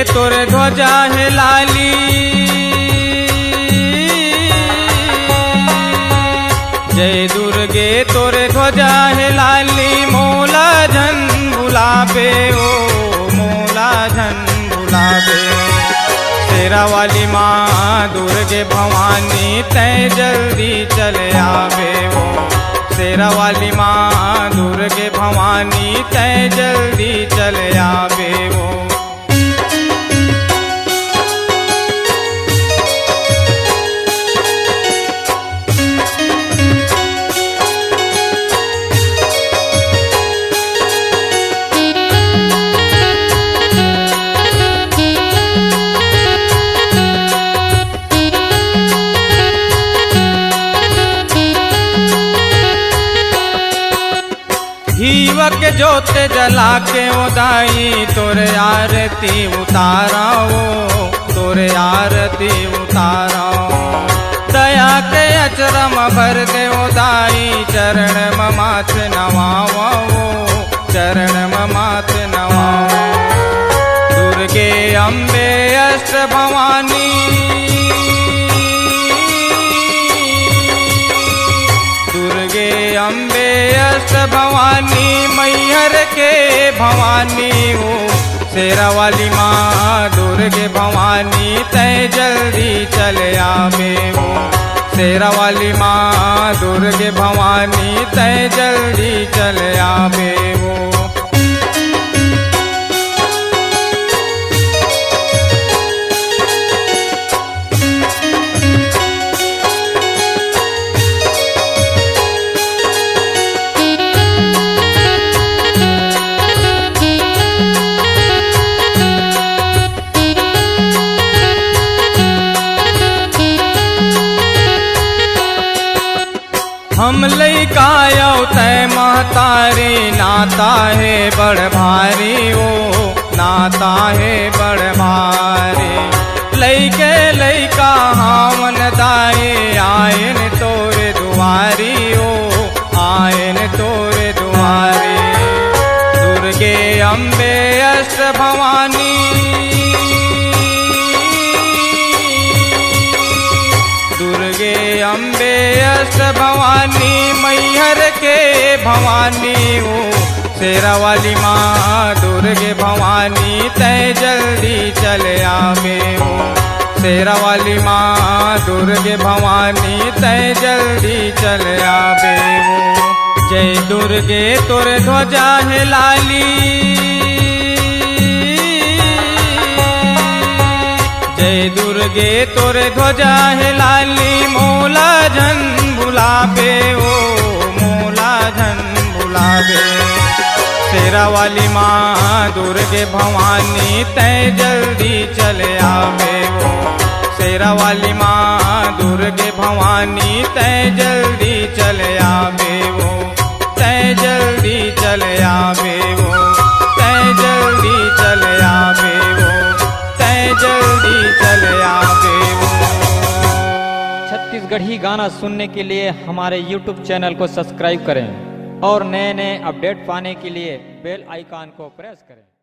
तोर ध्वजा है लाली, जय दुर्गे तोर ध्वजा है लाली, मोला झन बुलावे ओ मोला झन बुलावे। शेरा वाली माँ दुर्गे भवानी तय जल्दी चले आवे ओ, शेरा वाली माँ दुर्गे भवानी तय जल्दी चले आवे वो। घीवक जोत जला के उदाई तोरे आरती उतारा वो, तोरे आरती उतारा। दया के अचरम भर दे उदाई, चरण माथ नवावा वो, चरण माथ नवावा। दुर्गे अम्बे अष्ट भवानी, दुर्गे अम्बे अष्ट भवानी, मैहर के भवानी हो। शेरा वाली माँ दुर्गे भवानी तय जल्दी चले आवे वो, शेरा वाली माँ दुर्गे भवानी तय जल्दी चले आवे वो। हम लइकायो तय महतारी, नाता है बड़ भारी ओ, नाता है बड़ भारी। लइके लइका हावन दाए, आयन तोरे दुआरी ओ, आयन तोरे दुआरी। दुर्गे अम्बे अष्ट भवानी, दुर्गे अम्बे अष्ट भवानी, मैहर के भवानी हो। शेरा वाली माँ दुर्गे भवानी तय जल्दी चले आवे हो, शेरा वाली माँ दुर्गे भवानी तय जल्दी चले आवे हो। जय दुर्गे तोर ध्वजा है लाली, जय दुर्गे तोर ध्वजा है लाली, मोला झन बुलावे ओ मोला झन बुलावे। शेरा वाली माँ दुर्गे भवानी तय जल्दी चले आवे ओ, शेरा वाली माँ दुर्गे भवानी तय जल्दी चले आवे ओ, तय जल्दी चले आवे ओ, तय जल्दी चले आवे ओ, तय जल्दी चले आवे वो। छत्तीसगढ़ी गाना सुनने के लिए हमारे YouTube चैनल को सब्सक्राइब करें और नए नए अपडेट पाने के लिए बेल आइकॉन को प्रेस करें।